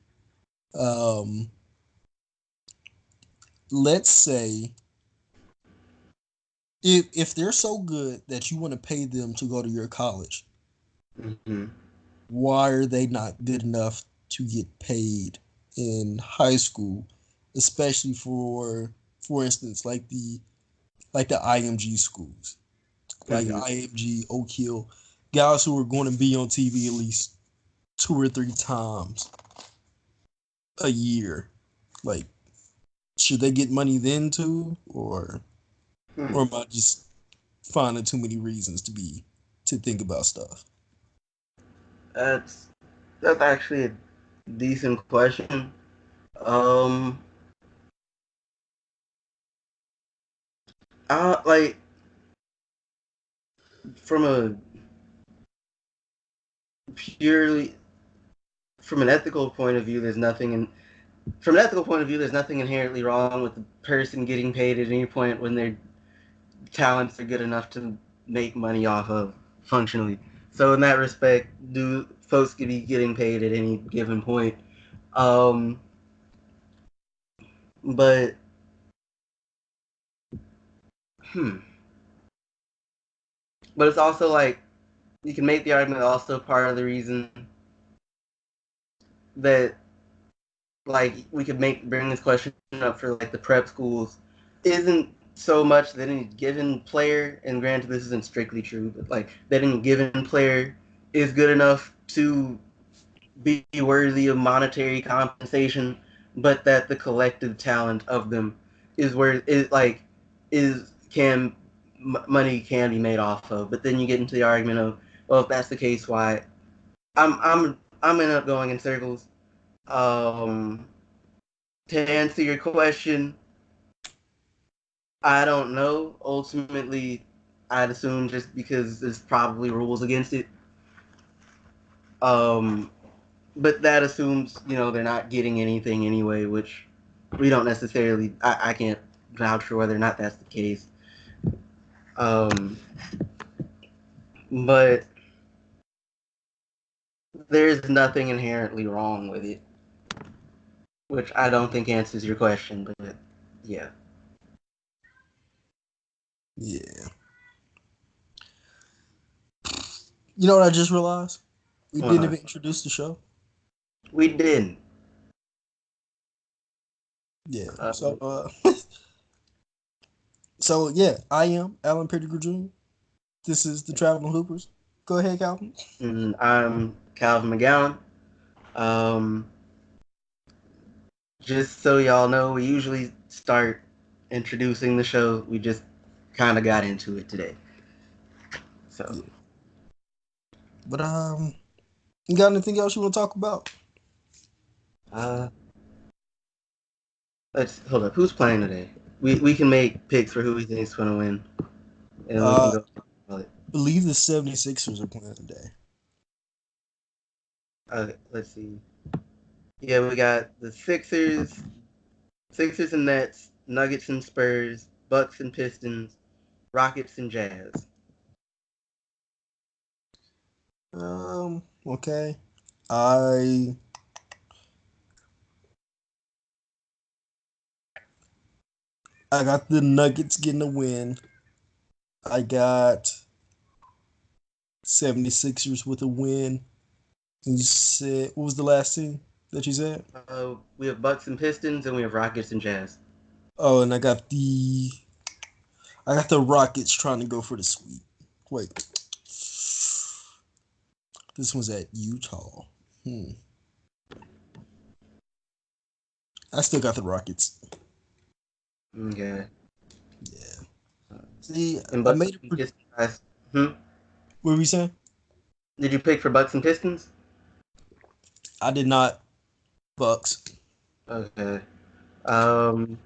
Um, let's say if they're so good that you want to pay them to go to your college, Hmm. why are they not good enough to get paid in high school, especially for instance like the IMG schools, like Hmm. IMG, Oak Hill, guys who are going to be on TV at least 2 or 3 times a year. Like, should they get money then too, Hmm. or am I just finding too many reasons to think about stuff? That's that's actually a decent question. Um, like from a purely from an ethical point of view, there's nothing in from an ethical point of view, there's nothing inherently wrong with the person getting paid at any point when their talents are good enough to make money off of functionally. So in that respect, do folks could be getting paid at any given point. Um, but hmm, but it's also like you can make the argument also part of the reason that like we could make bring this question up for like the prep schools isn't so much that any given player, and granted this isn't strictly true, but like that any given player is good enough to be worthy of monetary compensation, but that the collective talent of them is where it like is can money can be made off of. But then you get into the argument of, well, if that's the case, why I'm end up going in circles. Um, to answer your question, I don't know. Ultimately, I'd assume just because there's probably rules against it. Um, but that assumes they're not getting anything anyway, which we don't necessarily. I can't vouch for whether or not that's the case. Um, but there's nothing inherently wrong with it, which I don't think answers your question. But yeah, Yeah. You know what I just realized? We didn't uh, even introduce the show. we didn't. Yeah. Uh, So yeah, I am Alan Pettigrew Jr. This is the Traveling Hoopers. Go ahead, Calvin. and I'm Calvin McGowan. Um, just so y'all know, we usually start introducing the show. We just kind of got into it today. So, Yeah. But you got anything else you want to talk about? uh, let's hold up. Who's playing today? We can make picks for who we think's going to win, and we can Uh, go. Okay, believe the 76ers are playing today. let's see. Yeah, we got the Sixers and Nets, Nuggets and Spurs, Bucks and Pistons, Rockets and Jazz. Okay. I I got the Nuggets getting a win. I got 76ers with a win. And you said what was the last team that you said? We have Bucks and Pistons, and we have Rockets and Jazz. Oh, and I got the Rockets trying to go for the sweep. Wait, this one's at Utah. Hmm. I still got the Rockets. Okay. Yeah. See, And I Bucks made and it. Pistons. Hmm? What were we saying? Did you pick for Bucks and Pistons? I did not. Bucks. Okay. Um,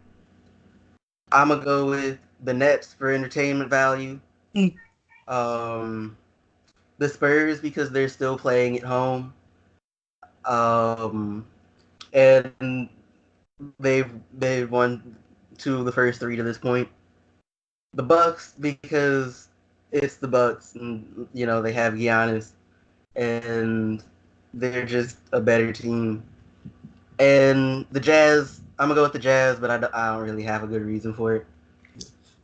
I'm gonna go with the Nets for entertainment value. Mm. Um, the Spurs because they're still playing at home. Um, and they've won two of the first three to this point. The Bucks because it's the Bucks, and they have Giannis, and they're just a better team. And the Jazz, I'm gonna go with the Jazz, but I don't really have a good reason for it.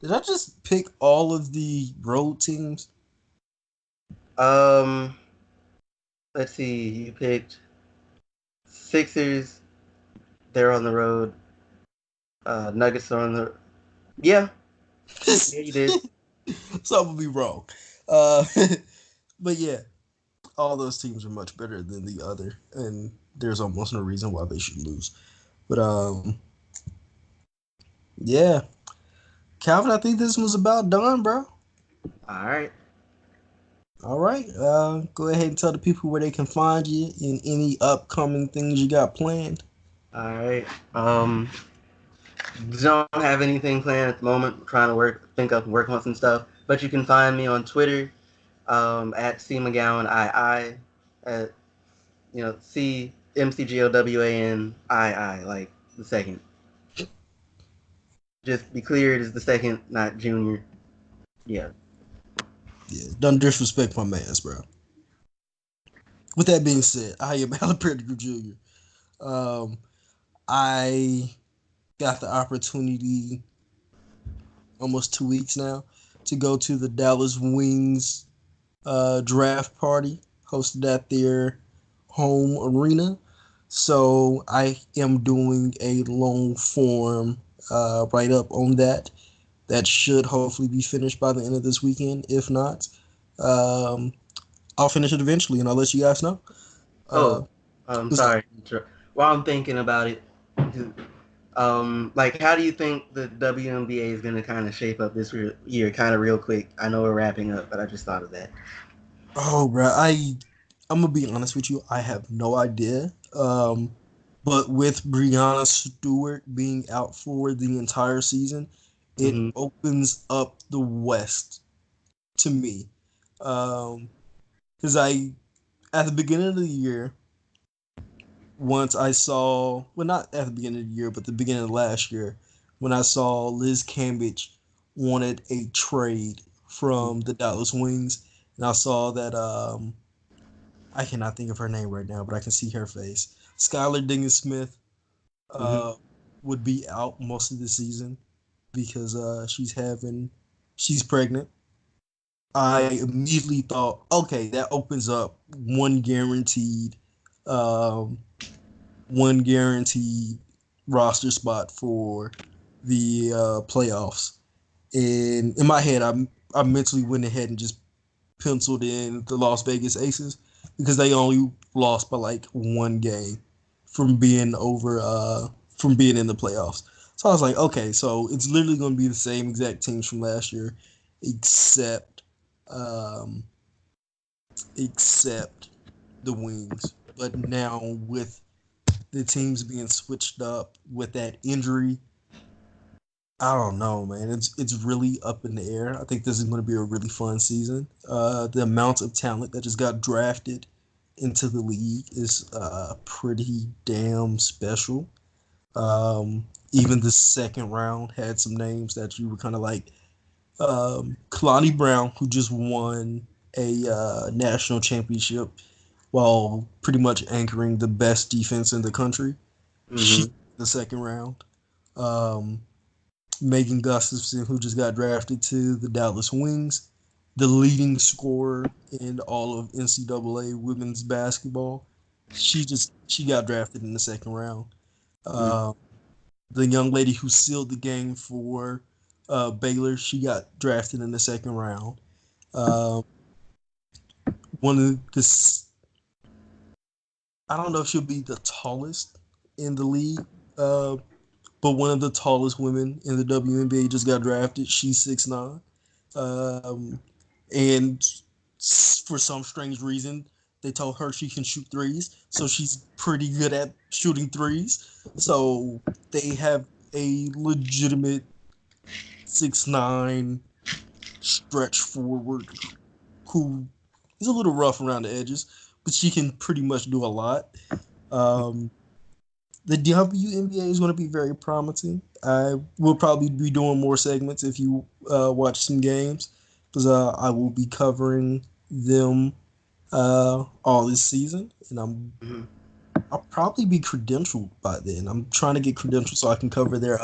Did I just pick all of the road teams? Um, let's see, you picked Sixers. They're on the road. Nuggets are on the. Yeah, yeah, you did. So I'm gonna be wrong. Uh, but yeah, all those teams are much better than the other, and there's almost no reason why they should lose. But yeah, Calvin, I think this was about done, bro. All right, All right, go ahead and tell the people where they can find you and any upcoming things you got planned. all right. Don't have anything planned at the moment. Trying to work on some stuff. But you can find me on Twitter at C McGowan II at CMCGOWANII, like the second. Just be clear, it is the second, not junior. Yeah. Yeah, don't disrespect my man's, bro. With that being said, I am Alan Pettigrew Jr. Um, I got the opportunity almost 2 weeks now to go to the Dallas Wings draft party hosted at their home arena. So I am doing a long form write up on that. That should hopefully be finished by the end of this weekend. If not, um, I'll finish it eventually, and I'll let you guys know. Uh, Oh, I'm what's up? sorry. While I'm thinking about it, like, how do you think the WNBA is going to kind of shape up this year, kind of real quick? I know we're wrapping up, but I just thought of that. Oh, bro, I'm gonna be honest with you. I have no idea. But with Brianna Stewart being out for the entire season, it Hmm. opens up the West to me. Because I at the beginning of the year, once I saw, well, not at the beginning of the year, but the beginning of last year, when I saw Liz Cambage wanted a trade from the Dallas Wings, and I saw that I cannot think of her name right now, but I can see her face. Skylar Diggins Smith Hmm. uh, would be out most of the season because she's pregnant. I immediately thought, okay, that opens up um, one guaranteed roster spot for the playoffs. And in my head, I mentally went ahead and just penciled in the Las Vegas Aces because they only lost by like one game from being over from being in the playoffs. So I was like, okay, so it's literally going to be the same exact teams from last year, except um, except the Wings. But now with the teams being switched up with that injury, I don't know, man. It's really up in the air. I think this is going to be a really fun season. The amount of talent that just got drafted into the league is pretty damn special. Even the second round had some names that you were kind of like Kalani Brown, who just won a national championship while pretty much anchoring the best defense in the country. She Hmm. the second round. Um, Megan Gustafson, who just got drafted to the Dallas Wings, the leading scorer in all of NCAA women's basketball. She got drafted in the second round. Uh, the young lady who sealed the game for Baylor, she got drafted in the second round. Uh, one of this, I don't know if she'll be the tallest in the league, Uh, but one of the tallest women in the WNBA just got drafted. She's 6'9". Um, and for some strange reason, they told her she can shoot threes, so she's pretty good at shooting threes. So they have a legitimate 6'9" stretch forward who is a little rough around the edges, but she can pretty much do a lot. Um, the WNBA is going to be very promising. I will probably be doing more segments if you watch some games because I will be covering them all this season, and Hmm. I'll probably be credentialed by then. I'm trying to get credentialed so I can cover their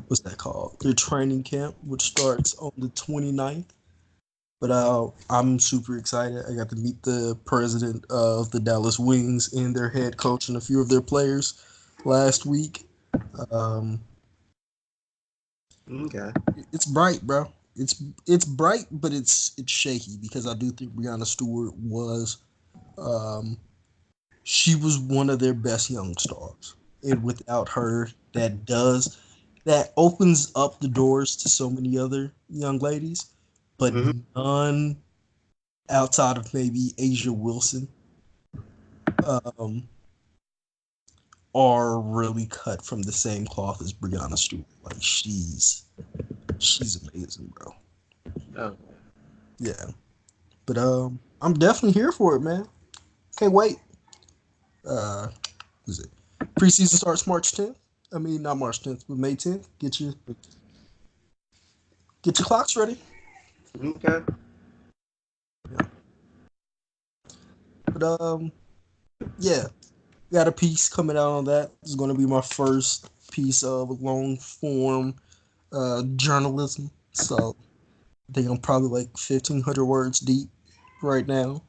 what's that called? Their training camp, which starts on the 29th. But I'm super excited. I got to meet the president of the Dallas Wings and their head coach and a few of their players last week. Um, Okay. it's bright, bro. It's bright, but it's shaky because I do think Brianna Stewart was um, she was one of their best young stars, and without her, that opens up the doors to so many other young ladies, but Hmm. none outside of maybe Asia Wilson um, are really cut from the same cloth as Brianna Stewart. Like she's amazing, bro. Oh. Yeah, but I'm definitely here for it, man. Can't wait. Uh, what is it? Preseason starts March 10th. I mean, not March 10th, but May 10th. Get your clocks ready. Okay. Yeah. But yeah, got a piece coming out on that. This is going to be my first piece of long form journalism. So I think I'm probably like 1,500 words deep right now.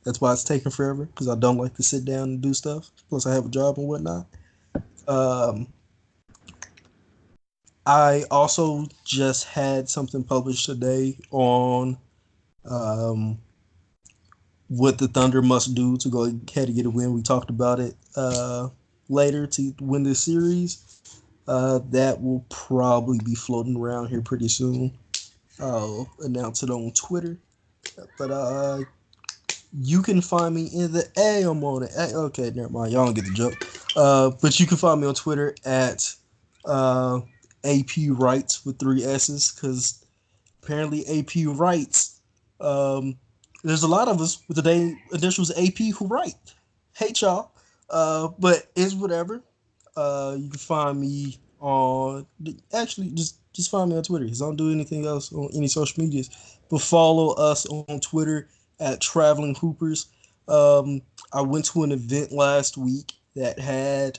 That's why it's taking forever because I don't like to sit down and do stuff. Plus, I have a job and whatnot. Um, I also just had something published today on um, what the Thunder must do to go ahead and get a win. We talked about it later to win this series. That will probably be floating around here pretty soon. I'll announce it on Twitter. But you can find me in the A. I'm on it. Okay, never mind. Y'all don't get the joke. But you can find me on Twitter at uh, AP Writes with three S's because apparently AP writes. Um, there's a lot of us with the name initials AP who write. Hate y'all. But it's whatever. You can find me on actually just find me on Twitter because I don't do anything else on any social medias. But follow us on Twitter at Traveling Hoopers. Um, I went to an event last week that had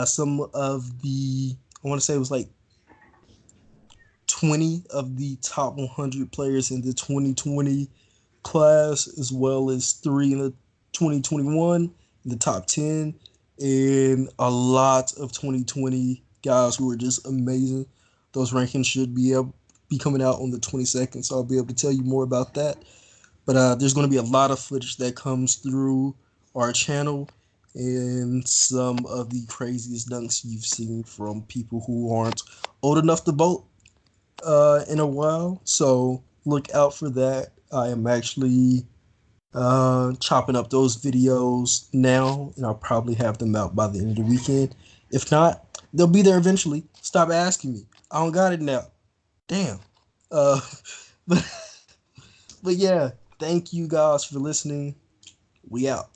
some of the I want to say it was like 20 of the top 100 players in the 2020 class, as well as three in the 2021 in the top 10, and a lot of 2020 guys who are just amazing. Those rankings should be coming out on the 22nd, so I'll be able to tell you more about that. But there's going to be a lot of footage that comes through our channel and some of the craziest dunks you've seen from people who aren't old enough to vote in a while. So look out for that. I am actually chopping up those videos now, and I'll probably have them out by the end of the weekend. If not, they'll be there eventually. Stop asking me. I don't got it now. Damn. Uh, but but yeah, thank you guys for listening. We out.